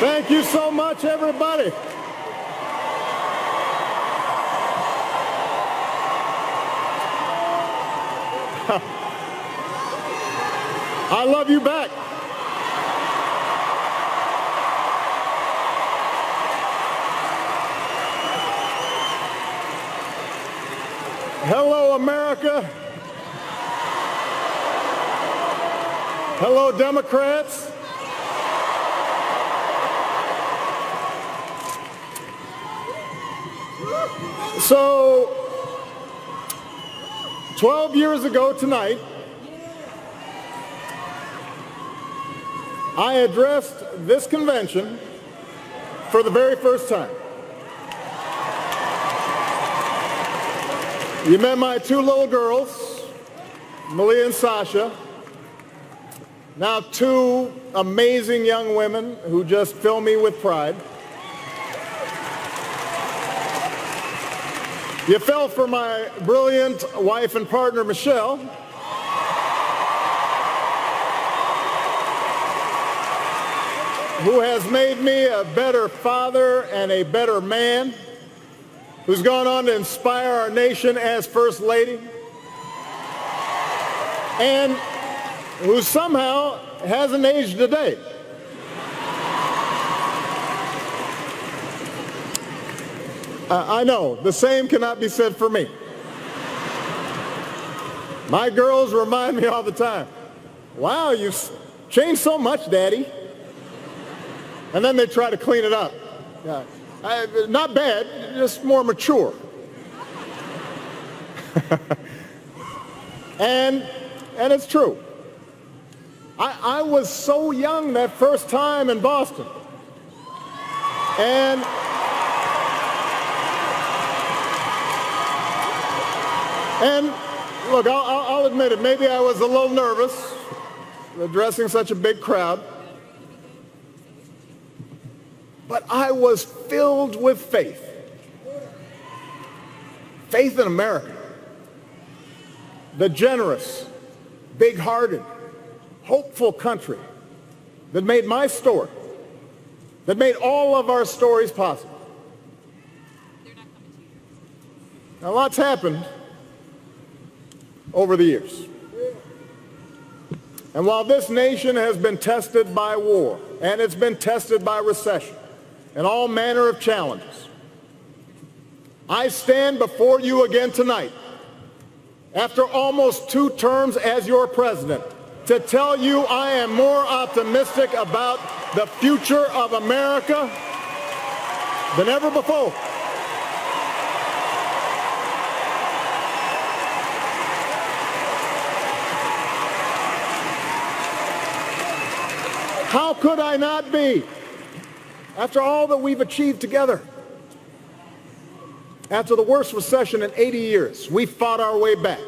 Thank you so much, everybody. I love you back. Hello, America. Hello, Democrats. So, 12 years ago tonight, I addressed this convention for the very first time. You met my two little girls, Malia and Sasha, now two amazing young women who just fill me with pride. You fell for my brilliant wife and partner, Michelle, who has made me a better father and a better man, who's gone on to inspire our nation as First Lady, and who somehow hasn't aged a day. I know, the same cannot be said for me. My girls remind me all the time, wow, you've changed so much, Daddy. And then they try to clean it up. Yeah. Not bad, just more mature. and it's true. I was so young that first time in Boston. And look, I'll admit it, maybe I was a little nervous addressing such a big crowd. But I was filled with faith. Faith in America. The generous, big-hearted, hopeful country that made my story, that made all of our stories possible. Now, lots happened over the years. And while this nation has been tested by war, and it's been tested by recession, and all manner of challenges, I stand before you again tonight, after almost 2 terms as your president, to tell you I am more optimistic about the future of America than ever before. How could I not be? After all that we've achieved together. After the worst recession in 80 years, we fought our way back.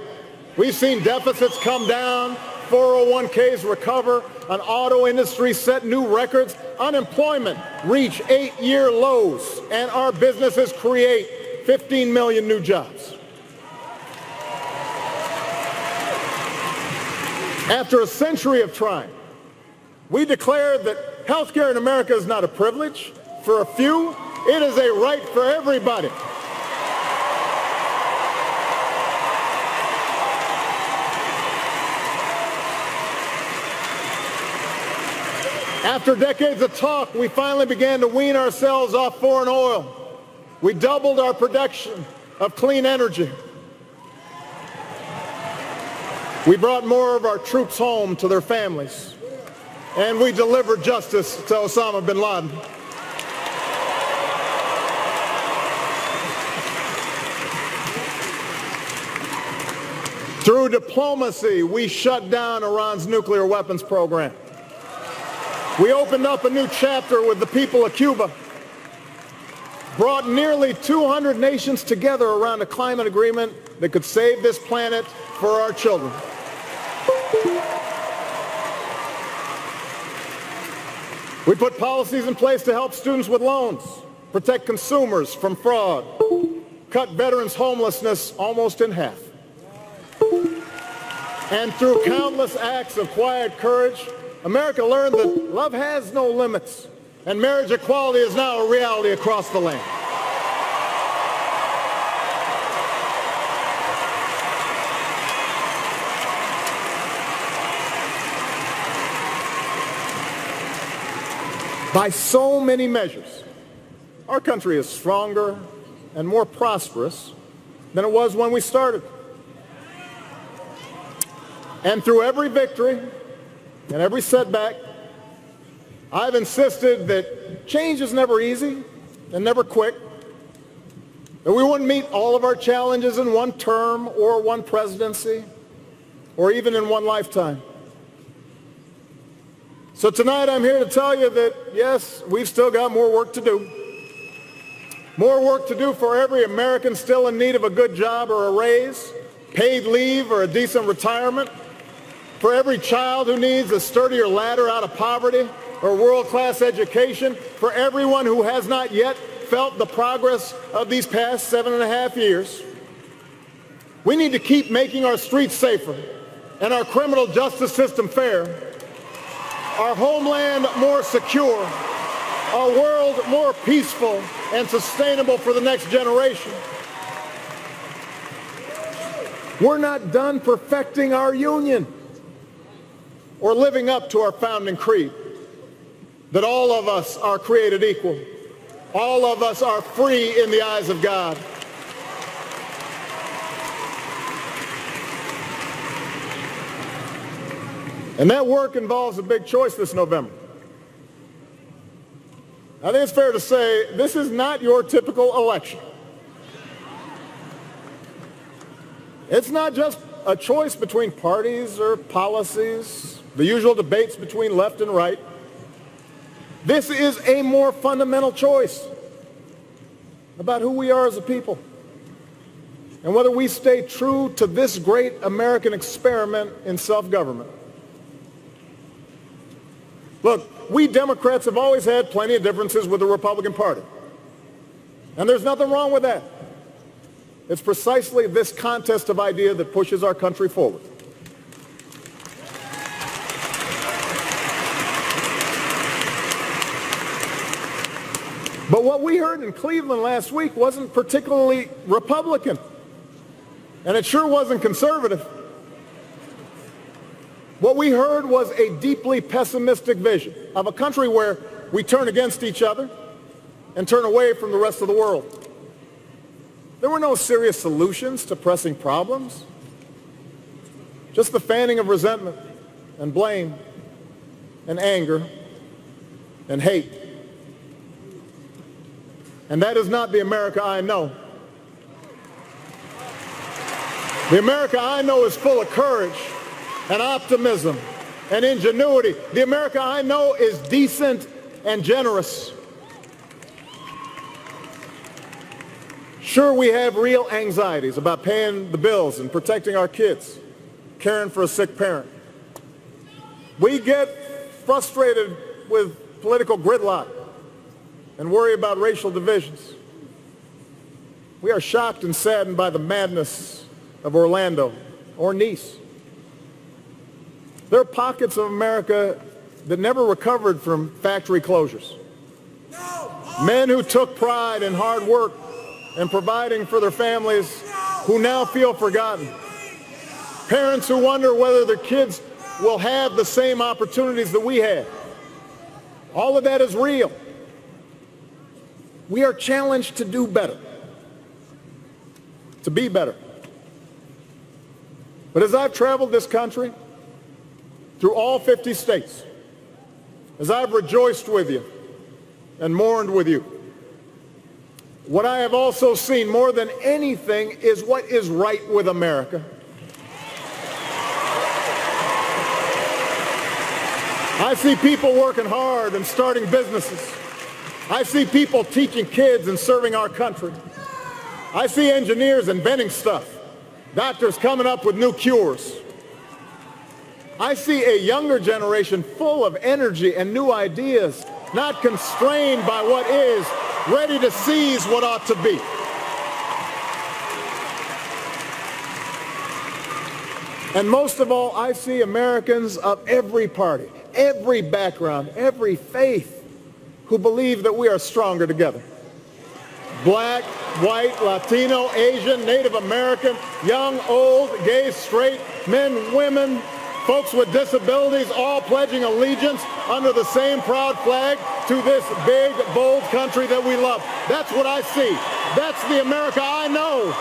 We've seen deficits come down, 401ks recover, an auto industry set new records, unemployment reach 8-year lows, and our businesses create 15 million new jobs. After a century of trying, we declared that health care in America is not a privilege for a few. It is a right for everybody. After decades of talk, we finally began to wean ourselves off foreign oil. We doubled our production of clean energy. We brought more of our troops home to their families. And we delivered justice to Osama bin Laden. Through diplomacy, we shut down Iran's nuclear weapons program. We opened up a new chapter with the people of Cuba, brought nearly 200 nations together around a climate agreement that could save this planet for our children. We put policies in place to help students with loans, protect consumers from fraud, cut veterans' homelessness almost in half. And through countless acts of quiet courage, America learned that love has no limits and marriage equality is now a reality across the land. By so many measures, our country is stronger and more prosperous than it was when we started. And through every victory and every setback, I've insisted that change is never easy and never quick, that we wouldn't meet all of our challenges in one term or one presidency or even in one lifetime. So tonight I'm here to tell you that, yes, we've still got more work to do. More work to do for every American still in need of a good job or a raise, paid leave or a decent retirement, for every child who needs a sturdier ladder out of poverty or world-class education, for everyone who has not yet felt the progress of these past 7.5 years. We need to keep making our streets safer and our criminal justice system fair, our homeland more secure, our world more peaceful and sustainable for the next generation. We're not done perfecting our union or living up to our founding creed, that all of us are created equal. All of us are free in the eyes of God. And that work involves a big choice this November. I think it's fair to say this is not your typical election. It's not just a choice between parties or policies, the usual debates between left and right. This is a more fundamental choice about who we are as a people and whether we stay true to this great American experiment in self-government. Look, we Democrats have always had plenty of differences with the Republican Party. And there's nothing wrong with that. It's precisely this contest of ideas that pushes our country forward. But what we heard in Cleveland last week wasn't particularly Republican. And it sure wasn't conservative. What we heard was a deeply pessimistic vision of a country where we turn against each other and turn away from the rest of the world. There were no serious solutions to pressing problems, just the fanning of resentment and blame and anger and hate. And that is not the America I know. The America I know is full of courage and optimism and ingenuity. The America I know is decent and generous. Sure, we have real anxieties about paying the bills and protecting our kids, caring for a sick parent. We get frustrated with political gridlock and worry about racial divisions. We are shocked and saddened by the madness of Orlando or Nice. There are pockets of America that never recovered from factory closures. Men who took pride in hard work and providing for their families who now feel forgotten. Parents who wonder whether their kids will have the same opportunities that we had. All of that is real. We are challenged to do better, to be better. But as I've traveled this country, through all 50 states, as I've rejoiced with you and mourned with you, what I have also seen more than anything is what is right with America. I see people working hard and starting businesses. I see people teaching kids and serving our country. I see engineers inventing stuff, doctors coming up with new cures. I see a younger generation full of energy and new ideas, not constrained by what is, ready to seize what ought to be. And most of all, I see Americans of every party, every background, every faith, who believe that we are stronger together. Black, white, Latino, Asian, Native American, young, old, gay, straight, men, women, folks with disabilities, all pledging allegiance under the same proud flag to this big, bold country that we love. That's what I see. That's the America I know.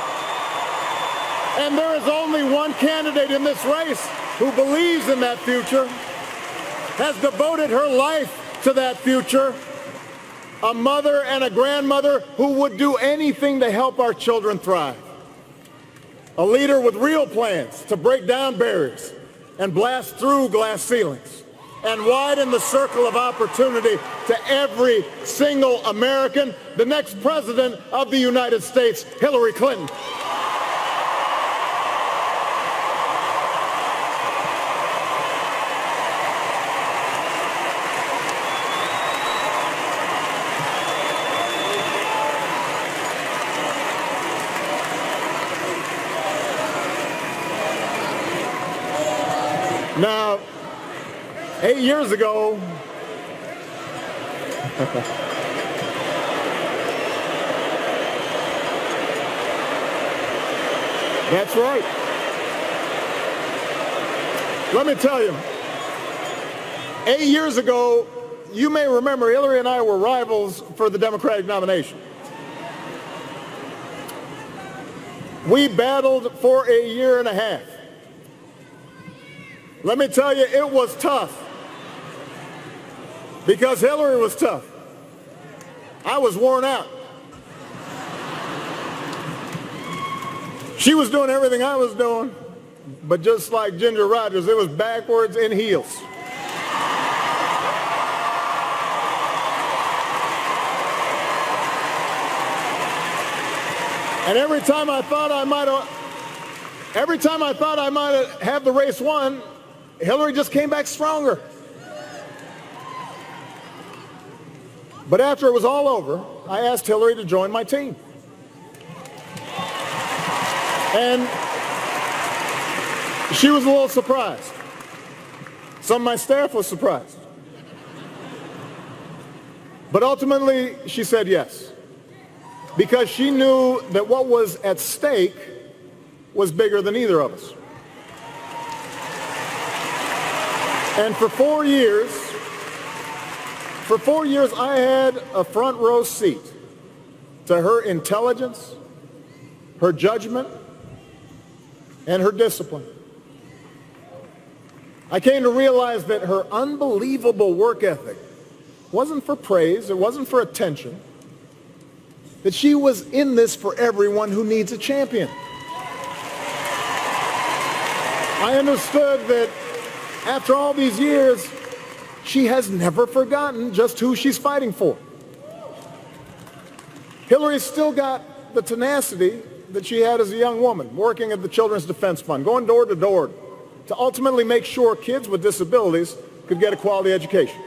And there is only one candidate in this race who believes in that future, has devoted her life to that future, a mother and a grandmother who would do anything to help our children thrive. A leader with real plans to break down barriers and blast through glass ceilings and widen the circle of opportunity to every single American, the next president of the United States, Hillary Clinton. Now, 8 years ago, that's right. Let me tell you, 8 years ago, you may remember Hillary and I were rivals for the Democratic nomination. We battled for a year and a half. Let me tell you, it was tough because Hillary was tough. I was worn out. She was doing everything I was doing, but just like Ginger Rogers, it was backwards in heels. And every time I thought I might have the race won, Hillary just came back stronger. But after it was all over, I asked Hillary to join my team. And she was a little surprised. Some of my staff was surprised. But ultimately, she said yes, because she knew that what was at stake was bigger than either of us. And for 4 years, I had a front row seat to her intelligence, her judgment, and her discipline. I came to realize that her unbelievable work ethic wasn't for praise, it wasn't for attention, that she was in this for everyone who needs a champion. I understood that after all these years, she has never forgotten just who she's fighting for. Hillary's still got the tenacity that she had as a young woman, working at the Children's Defense Fund, going door to door to ultimately make sure kids with disabilities could get a quality education.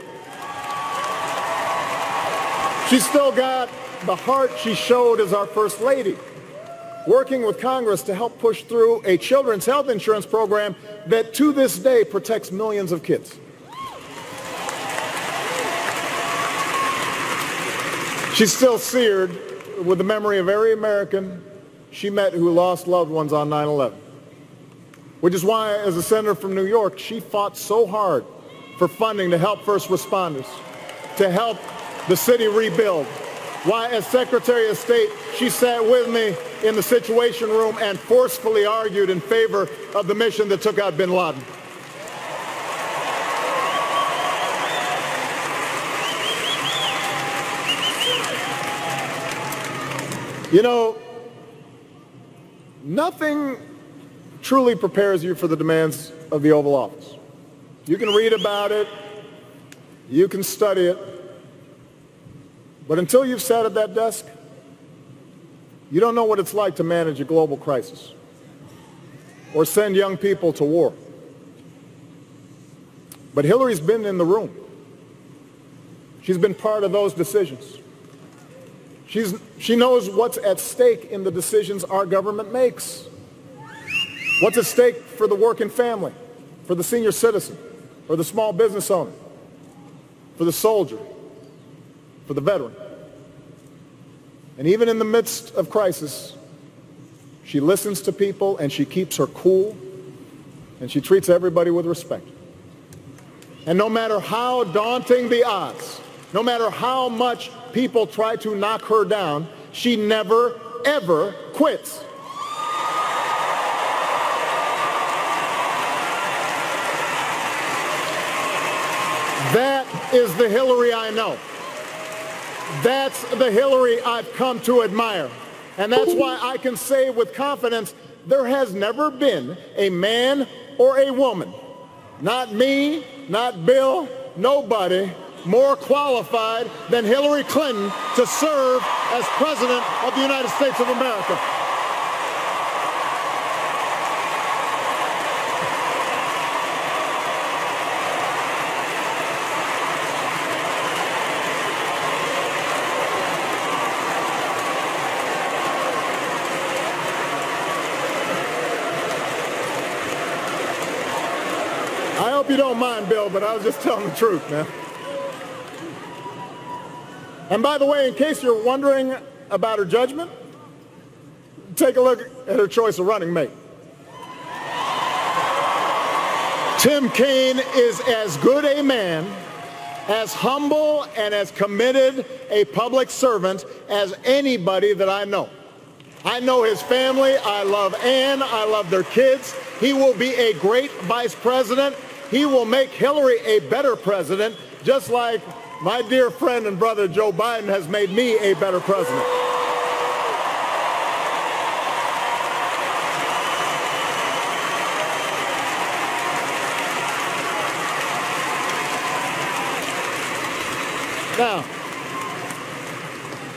She's still got the heart she showed as our First Lady, working with Congress to help push through a children's health insurance program that to this day protects millions of kids. She's still seared with the memory of every American she met who lost loved ones on 9/11, which is why, as a senator from New York, she fought so hard for funding to help first responders, to help the city rebuild. Why, as Secretary of State, she sat with me in the Situation Room and forcefully argued in favor of the mission that took out bin Laden. You know, nothing truly prepares you for the demands of the Oval Office. You can read about it, you can study it, but until you've sat at that desk, you don't know what it's like to manage a global crisis or send young people to war. But Hillary's been in the room. She's been part of those decisions. She knows what's at stake in the decisions our government makes. What's at stake for the working family, for the senior citizen, for the small business owner, for the soldier, for the veteran. And even in the midst of crisis, she listens to people and she keeps her cool and she treats everybody with respect. And no matter how daunting the odds, no matter how much people try to knock her down, she never, ever quits. That is the Hillary I know. That's the Hillary I've come to admire. And that's why I can say with confidence, there has never been a man or a woman, not me, not Bill, nobody, more qualified than Hillary Clinton to serve as President of the United States of America. I hope you don't mind, Bill, but I was just telling the truth, man. And by the way, in case you're wondering about her judgment, take a look at her choice of running mate. Tim Kaine is as good a man, as humble and as committed a public servant as anybody that I know. I know his family. I love Ann. I love their kids. He will be a great vice president. He will make Hillary a better president, just like my dear friend and brother Joe Biden has made me a better president. Now,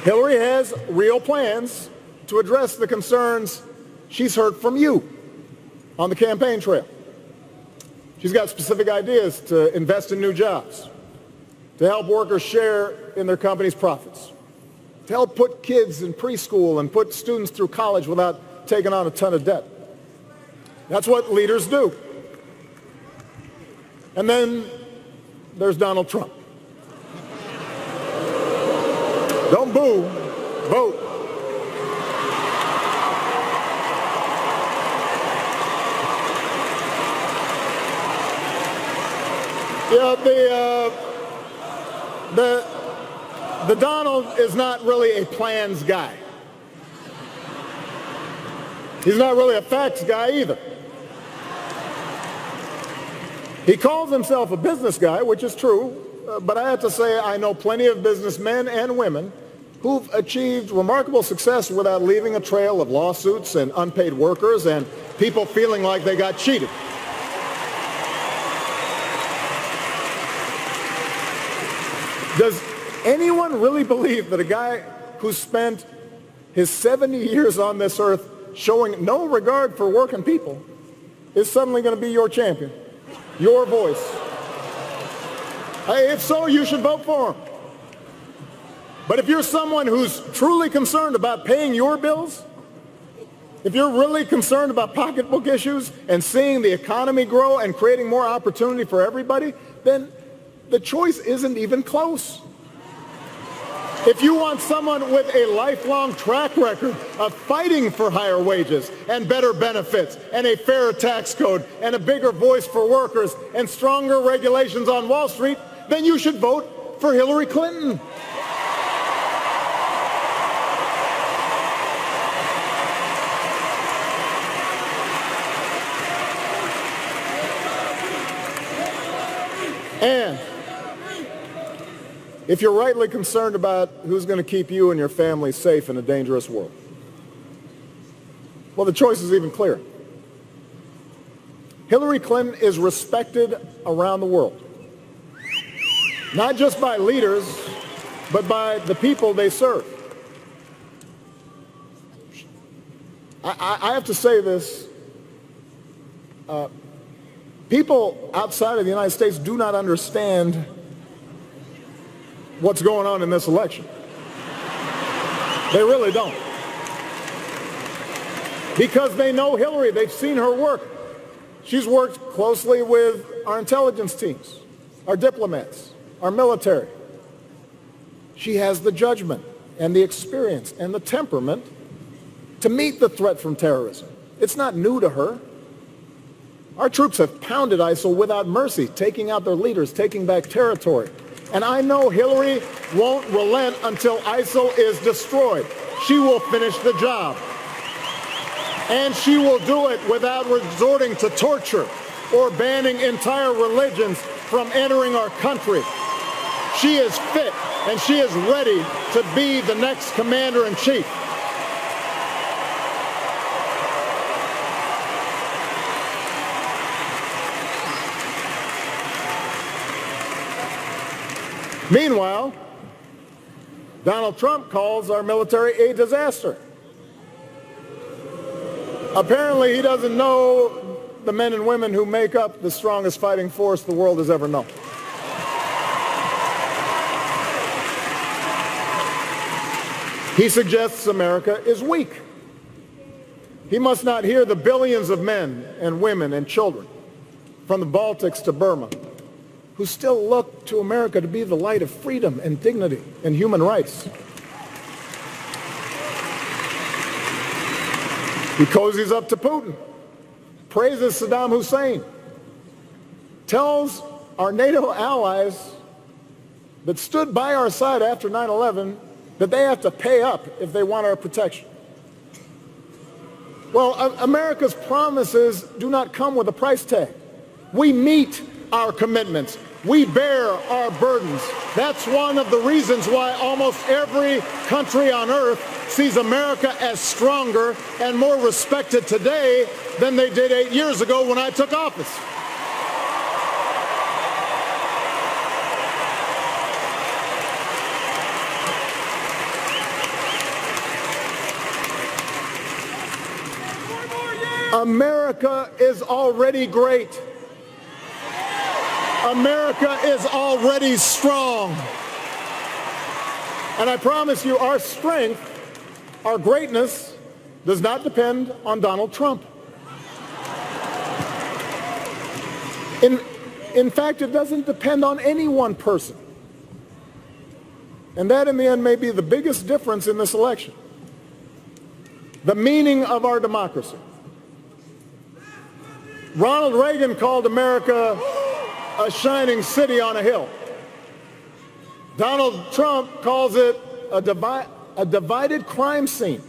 Hillary has real plans to address the concerns she's heard from you on the campaign trail. She's got specific ideas to invest in new jobs, to help workers share in their company's profits, to help put kids in preschool and put students through college without taking on a ton of debt. That's what leaders do. And then there's Donald Trump. Don't boo, vote. Yeah, the Donald is not really a plans guy. He's not really a facts guy either. He calls himself a business guy, which is true, but I have to say I know plenty of businessmen and women who've achieved remarkable success without leaving a trail of lawsuits and unpaid workers and people feeling like they got cheated. Does anyone really believe that a guy who spent his 70 years on this earth showing no regard for working people is suddenly going to be your champion, your voice? If so, you should vote for him. But if you're someone who's truly concerned about paying your bills, if you're really concerned about pocketbook issues and seeing the economy grow and creating more opportunity for everybody, then the choice isn't even close. If you want someone with a lifelong track record of fighting for higher wages and better benefits and a fairer tax code and a bigger voice for workers and stronger regulations on Wall Street, then you should vote for Hillary Clinton. And if you're rightly concerned about who's going to keep you and your family safe in a dangerous world, well, the choice is even clearer. Hillary Clinton is respected around the world, not just by leaders, but by the people they serve. I have to say this. People outside of the United States do not understand what's going on in this election. They really don't. Because they know Hillary. They've seen her work. She's worked closely with our intelligence teams, our diplomats, our military. She has the judgment and the experience and the temperament to meet the threat from terrorism. It's not new to her. Our troops have pounded ISIL without mercy, taking out their leaders, taking back territory. And I know Hillary won't relent until ISIL is destroyed. She will finish the job. And she will do it without resorting to torture or banning entire religions from entering our country. She is fit and she is ready to be the next commander-in-chief. Meanwhile, Donald Trump calls our military a disaster. Apparently, he doesn't know the men and women who make up the strongest fighting force the world has ever known. He suggests America is weak. He must not hear the billions of men and women and children from the Baltics to Burma who still look to America to be the light of freedom and dignity and human rights. He cozies up to Putin, praises Saddam Hussein, tells our NATO allies that stood by our side after 9/11 that they have to pay up if they want our protection. Well, America's promises do not come with a price tag. We meet our commitments. We bear our burdens. That's one of the reasons why almost every country on earth sees America as stronger and more respected today than they did 8 years ago when I took office. America is already great. America is already strong. And I promise you, our strength, our greatness, does not depend on Donald Trump. In fact, it doesn't depend on any one person. And that, in the end, may be the biggest difference in this election. The meaning of our democracy. Ronald Reagan called America a shining city on a hill. Donald Trump calls it a divided crime scene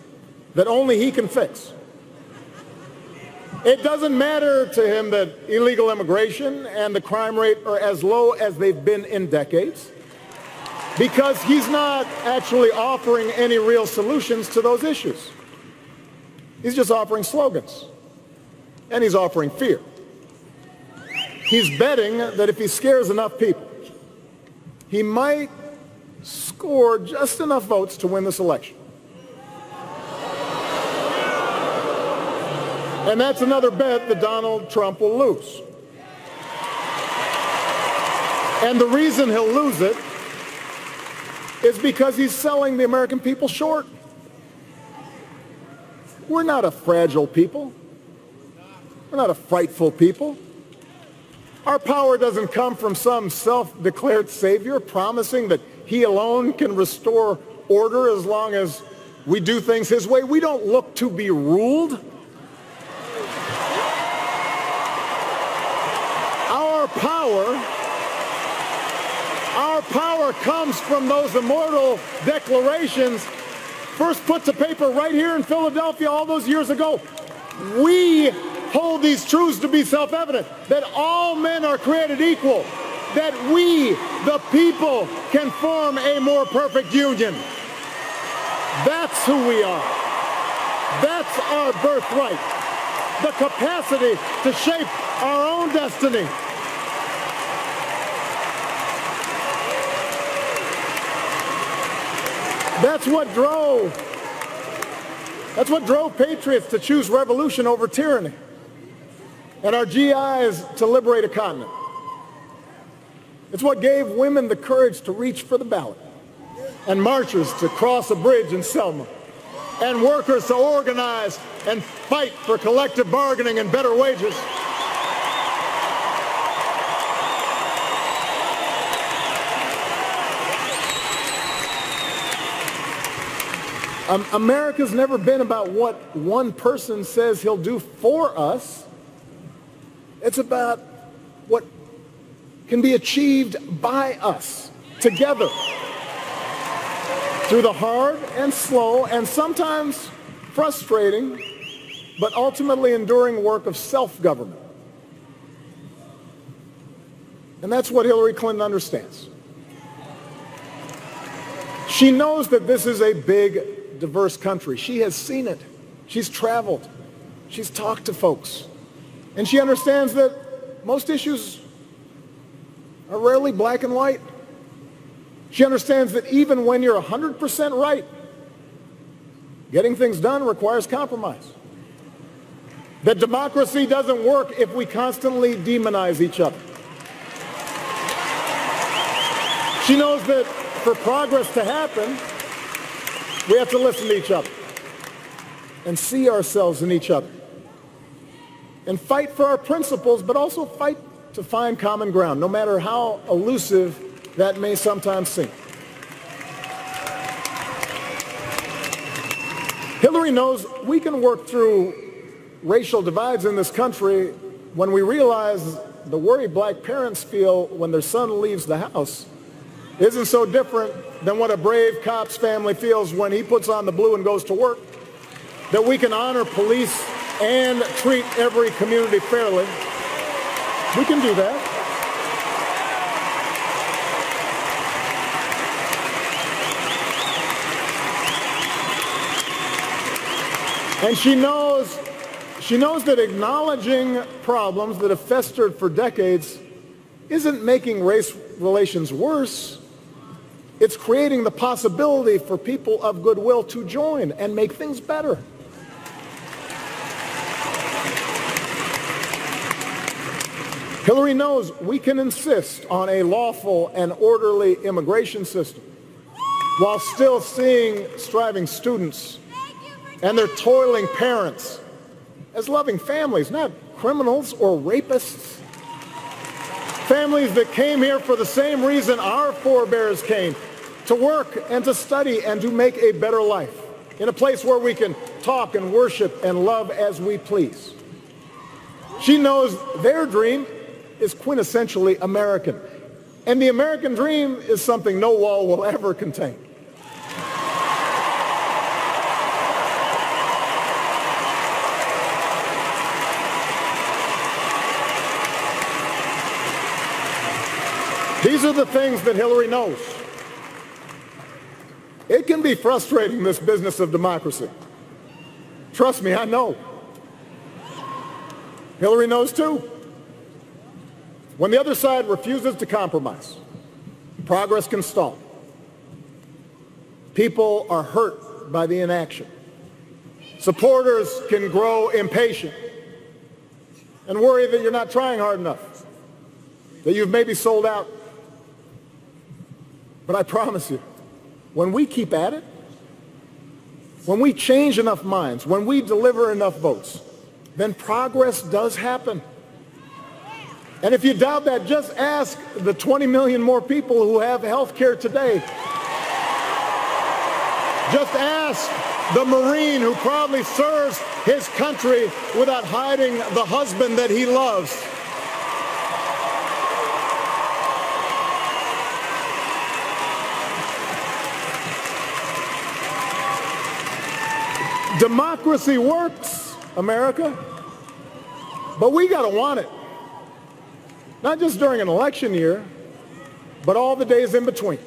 that only he can fix. It doesn't matter to him that illegal immigration and the crime rate are as low as they've been in decades, because he's not actually offering any real solutions to those issues. He's just offering slogans, and he's offering fear. He's betting that if he scares enough people, he might score just enough votes to win this election. And that's another bet that Donald Trump will lose. And the reason he'll lose it is because he's selling the American people short. We're not a fragile people. We're not a frightful people. Our power doesn't come from some self-declared savior promising that he alone can restore order as long as we do things his way. We don't look to be ruled. Our power comes from those immortal declarations first put to paper right here in Philadelphia all those years ago. We hold these truths to be self-evident, that all men are created equal, that we, the people, can form a more perfect union. That's who we are. That's our birthright, the capacity to shape our own destiny. That's what drove patriots to choose revolution over tyranny, and our GIs to liberate a continent. It's what gave women the courage to reach for the ballot, and marchers to cross a bridge in Selma, and workers to organize and fight for collective bargaining and better wages. America's never been about what one person says he'll do for us. It's about what can be achieved by us together through the hard and slow and sometimes frustrating, but ultimately enduring work of self-government. And that's what Hillary Clinton understands. She knows that this is a big, diverse country. She has seen it. She's traveled. She's talked to folks. And she understands that most issues are rarely black and white. She understands that even when you're 100% right, getting things done requires compromise. That democracy doesn't work if we constantly demonize each other. She knows that for progress to happen, we have to listen to each other and see ourselves in each other and fight for our principles, but also fight to find common ground, no matter how elusive that may sometimes seem. Hillary knows we can work through racial divides in this country when we realize the worry black parents feel when their son leaves the house isn't so different than what a brave cop's family feels when he puts on the blue and goes to work. That we can honor police and treat every community fairly. We can do that. And she knows that acknowledging problems that have festered for decades isn't making race relations worse. It's creating the possibility for people of goodwill to join and make things better. Hillary knows we can insist on a lawful and orderly immigration system while still seeing striving students and their toiling parents as loving families, not criminals or rapists. Families that came here for the same reason our forebears came, to work and to study and to make a better life in a place where we can talk and worship and love as we please. She knows their dream is quintessentially American, and the American dream is something no wall will ever contain. These are the things that Hillary knows. It can be frustrating, this business of democracy. Trust me, I know. Hillary knows too. When the other side refuses to compromise, progress can stall. People are hurt by the inaction. Supporters can grow impatient and worry that you're not trying hard enough, that you've maybe sold out. But I promise you, when we keep at it, when we change enough minds, when we deliver enough votes, then progress does happen. And if you doubt that, just ask the 20 million more people who have health care today. Just ask the Marine who proudly serves his country without hiding the husband that he loves. Democracy works, America, but we got to want it. Not just during an election year, but all the days in between.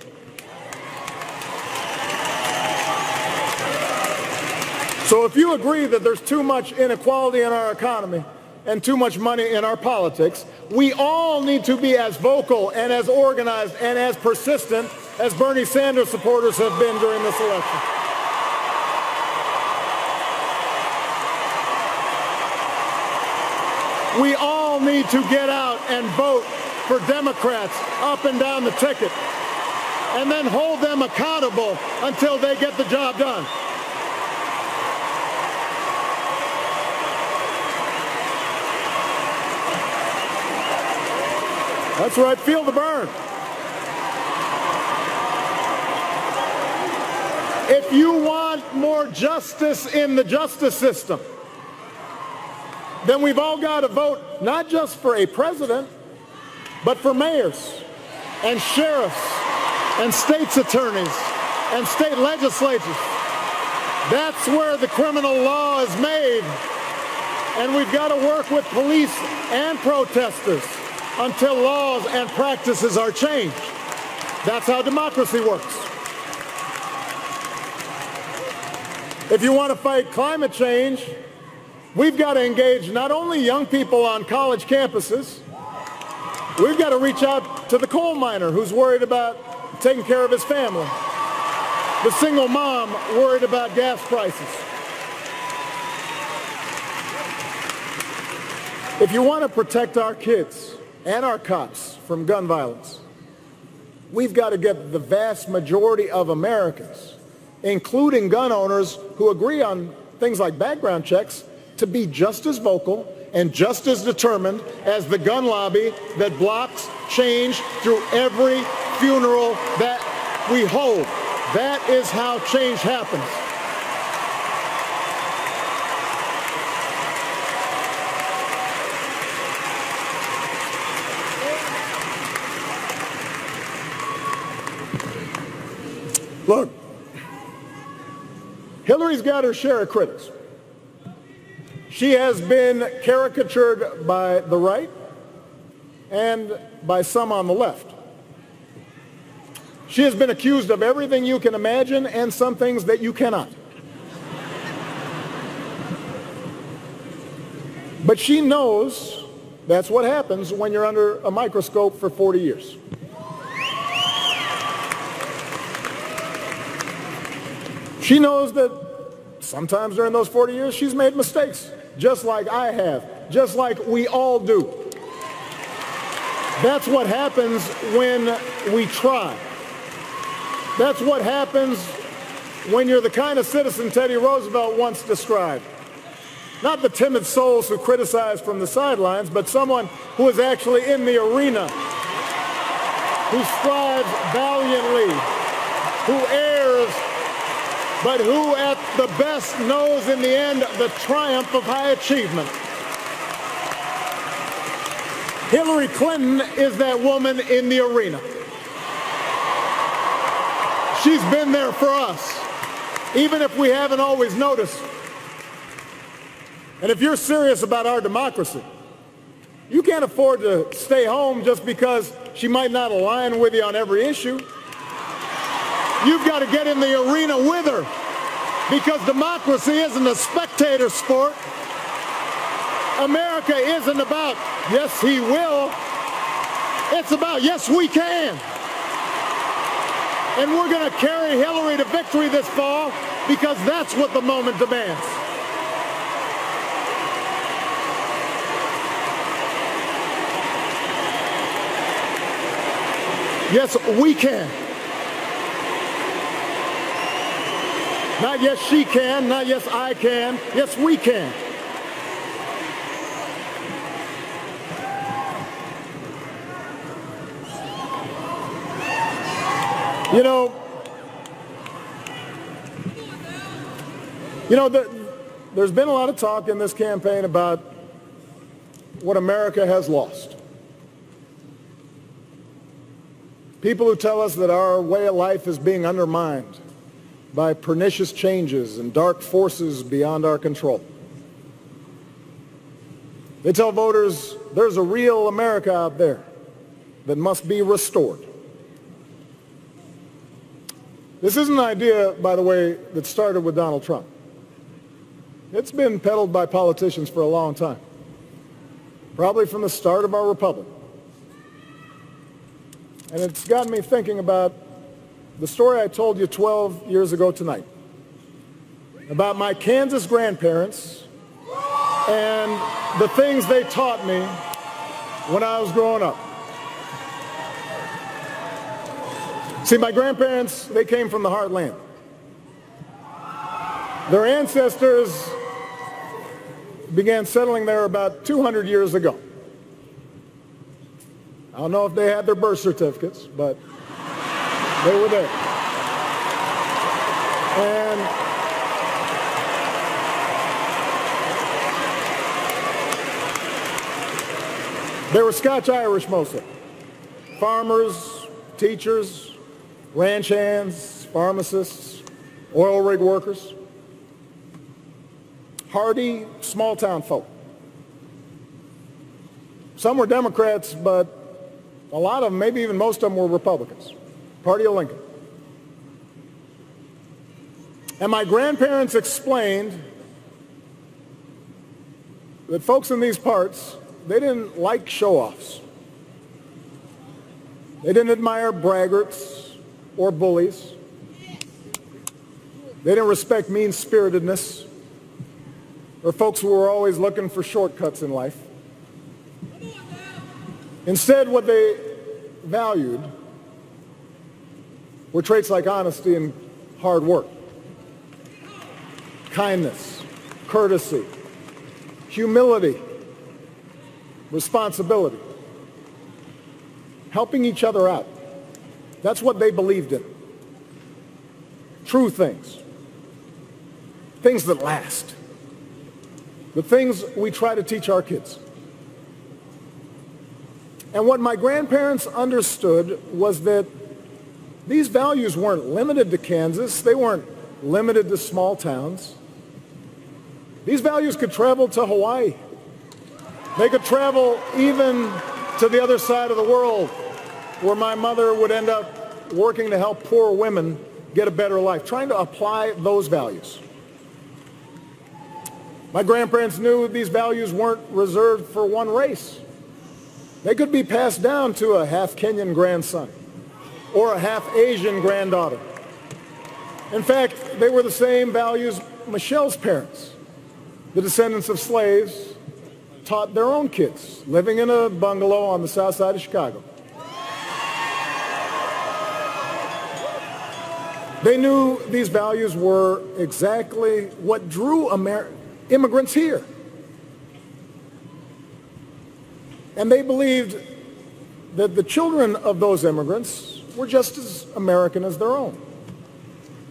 So if you agree that there's too much inequality in our economy and too much money in our politics, we all need to be as vocal and as organized and as persistent as Bernie Sanders supporters have been during this election. We all need to get out and vote for Democrats up and down the ticket and then hold them accountable until they get the job done. That's right, feel the burn. If you want more justice in the justice system, then we've all got to vote not just for a president, but for mayors and sheriffs and state's attorneys and state legislatures. That's where the criminal law is made. And we've got to work with police and protesters until laws and practices are changed. That's how democracy works. If you want to fight climate change, we've got to engage not only young people on college campuses, we've got to reach out to the coal miner who's worried about taking care of his family, the single mom worried about gas prices. If you want to protect our kids and our cops from gun violence, we've got to get the vast majority of Americans, including gun owners who agree on things like background checks, to be just as vocal and just as determined as the gun lobby that blocks change through every funeral that we hold. That is how change happens. Look, Hillary's got her share of critics. She has been caricatured by the right and by some on the left. She has been accused of everything you can imagine and some things that you cannot. But she knows that's what happens when you're under a microscope for 40 years. She knows that sometimes during those 40 years she's made mistakes, just like I have, just like we all do. That's what happens when we try. That's what happens when you're the kind of citizen Teddy Roosevelt once described. Not the timid souls who criticize from the sidelines, but someone who is actually in the arena, who strives valiantly, who errs, but who at the best knows in the end the triumph of high achievement. Hillary Clinton is that woman in the arena. She's been there for us, even if we haven't always noticed. And if you're serious about our democracy, you can't afford to stay home just because she might not align with you on every issue. You've got to get in the arena with her, because democracy isn't a spectator sport. America isn't about, yes, he will. It's about, yes, we can. And we're going to carry Hillary to victory this fall because that's what the moment demands. Yes, we can. Not yes, she can, not yes, I can. Yes, we can. There's been a lot of talk in this campaign about what America has lost. People who tell us that our way of life is being undermined by pernicious changes and dark forces beyond our control. They tell voters there's a real America out there that must be restored. This isn't an idea, by the way, that started with Donald Trump. It's been peddled by politicians for a long time, probably from the start of our republic. And it's gotten me thinking about the story I told you 12 years ago tonight about my Kansas grandparents and the things they taught me when I was growing up. See, my grandparents, they came from the heartland. Their ancestors began settling there about 200 years ago. I don't know if they had their birth certificates, but they were there. They were Scotch-Irish mostly. Farmers, teachers, ranch hands, pharmacists, oil rig workers. Hardy, small-town folk. Some were Democrats, but a lot of them, maybe even most of them, were Republicans. Party of Lincoln. And my grandparents explained that folks in these parts, they didn't like show-offs. They didn't admire braggarts or bullies. They didn't respect mean-spiritedness or folks who were always looking for shortcuts in life. Instead, what they valued were traits like honesty and hard work, kindness, courtesy, humility, responsibility, helping each other out. That's what they believed in. True things. Things that last. The things we try to teach our kids. And what my grandparents understood was that these values weren't limited to Kansas. They weren't limited to small towns. These values could travel to Hawaii. They could travel even to the other side of the world, where my mother would end up working to help poor women get a better life, trying to apply those values. My grandparents knew these values weren't reserved for one race. They could be passed down to a half Kenyan grandson or a half Asian granddaughter. In fact, they were the same values Michelle's parents, the descendants of slaves, taught their own kids living in a bungalow on the south side of Chicago. They knew these values were exactly what drew immigrants here. And they believed that the children of those immigrants were just as American as their own.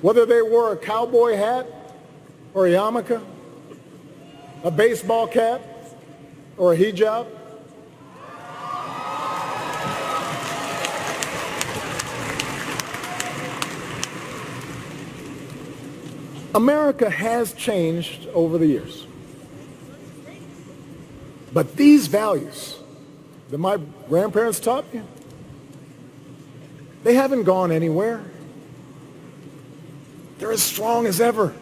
Whether they wore a cowboy hat or a yarmulke, a baseball cap or a hijab. America has changed over the years. But these values that my grandparents taught me, they haven't gone anywhere. They're as strong as ever.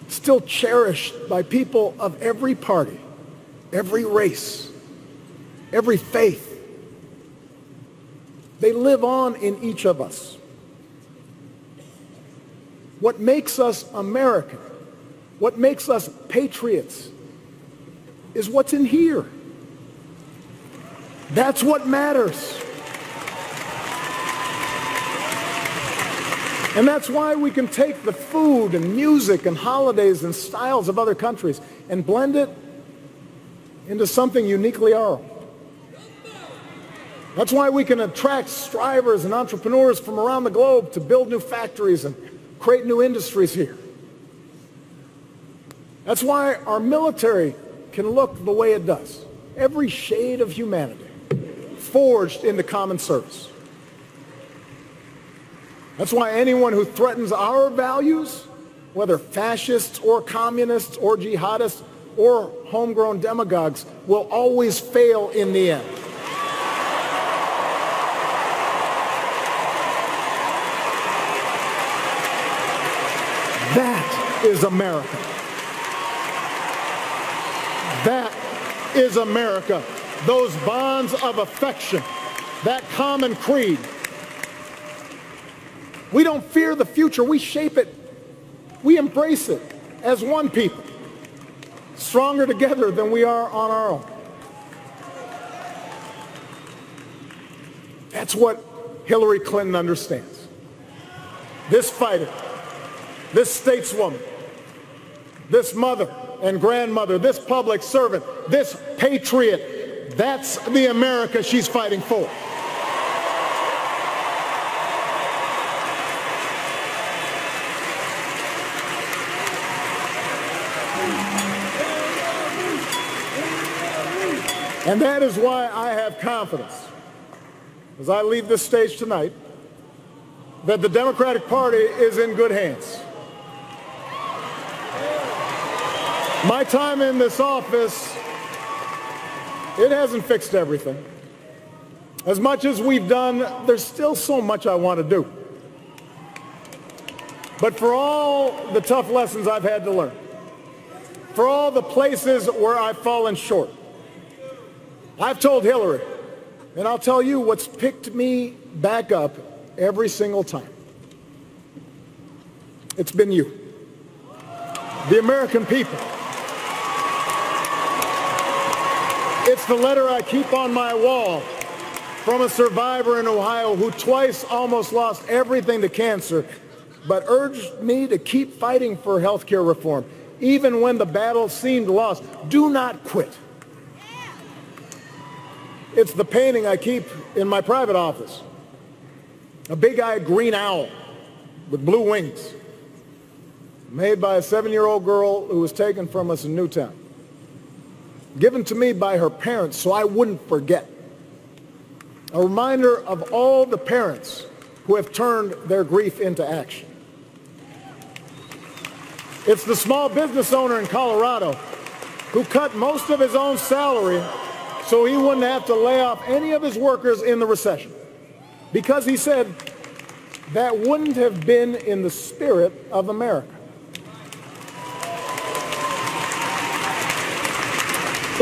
Still cherished by people of every party, every race, every faith. They live on in each of us. What makes us American, what makes us patriots, is what's in here. That's what matters. And that's why we can take the food and music and holidays and styles of other countries and blend it into something uniquely our own. That's why we can attract strivers and entrepreneurs from around the globe to build new factories and create new industries here. That's why our military can look the way it does. Every shade of humanity forged into common service. That's why anyone who threatens our values, whether fascists or communists or jihadists or homegrown demagogues, will always fail in the end. That is America. That is America. Those bonds of affection, that common creed. We don't fear the future. We shape it. We embrace it as one people, stronger together than we are on our own. That's what Hillary Clinton understands. This fighter, this stateswoman, this mother and grandmother, this public servant, this patriot, that's the America she's fighting for. And that is why I have confidence, as I leave this stage tonight, that the Democratic Party is in good hands. My time in this office, it hasn't fixed everything. As much as we've done, there's still so much I want to do. But for all the tough lessons I've had to learn, for all the places where I've fallen short, I've told Hillary, and I'll tell you what's picked me back up every single time. It's been you, the American people. It's the letter I keep on my wall from a survivor in Ohio who twice almost lost everything to cancer, but urged me to keep fighting for health care reform, even when the battle seemed lost. Do not quit. It's the painting I keep in my private office, a big-eyed green owl with blue wings, made by a 7-year-old girl who was taken from us in Newtown, given to me by her parents so I wouldn't forget. A reminder of all the parents who have turned their grief into action. It's the small business owner in Colorado who cut most of his own salary so he wouldn't have to lay off any of his workers in the recession, because he said that wouldn't have been in the spirit of America.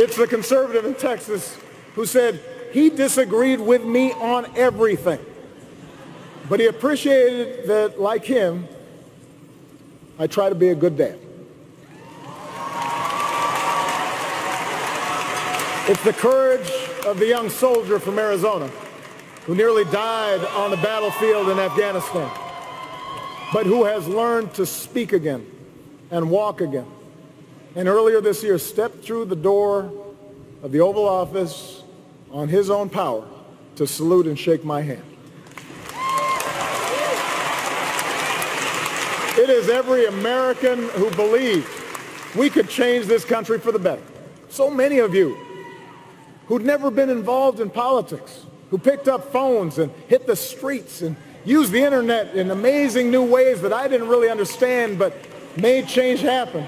It's the conservative in Texas who said he disagreed with me on everything, but he appreciated that, like him, I try to be a good dad. It's the courage of the young soldier from Arizona who nearly died on the battlefield in Afghanistan, but who has learned to speak again and walk again. And earlier this year stepped through the door of the Oval Office on his own power to salute and shake my hand. It is every American who believed we could change this country for the better. So many of you who'd never been involved in politics, who picked up phones and hit the streets and used the internet in amazing new ways that I didn't really understand but made change happen.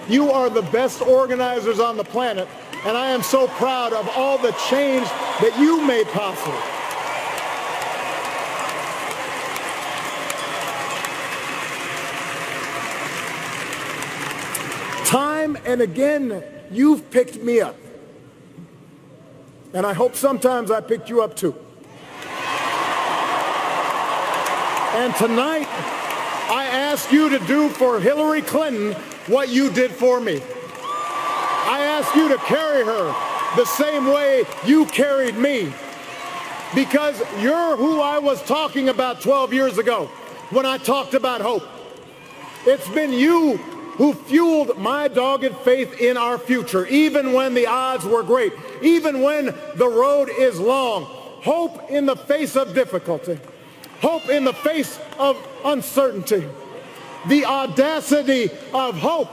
You are the best organizers on the planet, and I am so proud of all the change that you made possible. Time and again, you've picked me up. And I hope sometimes I picked you up too. And tonight, I ask you to do for Hillary Clinton what you did for me. I ask you to carry her the same way you carried me, because you're who I was talking about 12 years ago when I talked about hope. It's been you who fueled my dogged faith in our future, even when the odds were great, even when the road is long. Hope in the face of difficulty, hope in the face of uncertainty, the audacity of hope.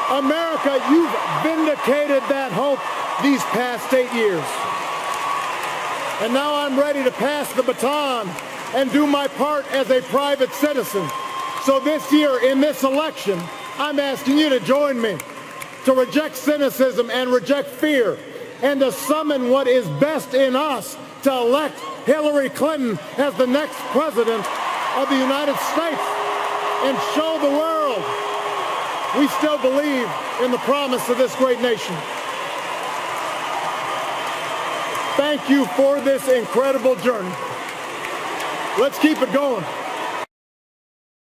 America, you've vindicated that hope these past 8 years. And now I'm ready to pass the baton and do my part as a private citizen. So this year, in this election, I'm asking you to join me to reject cynicism and reject fear, and to summon what is best in us to elect Hillary Clinton as the next president of the United States and show the world we still believe in the promise of this great nation. Thank you for this incredible journey. Let's keep it going.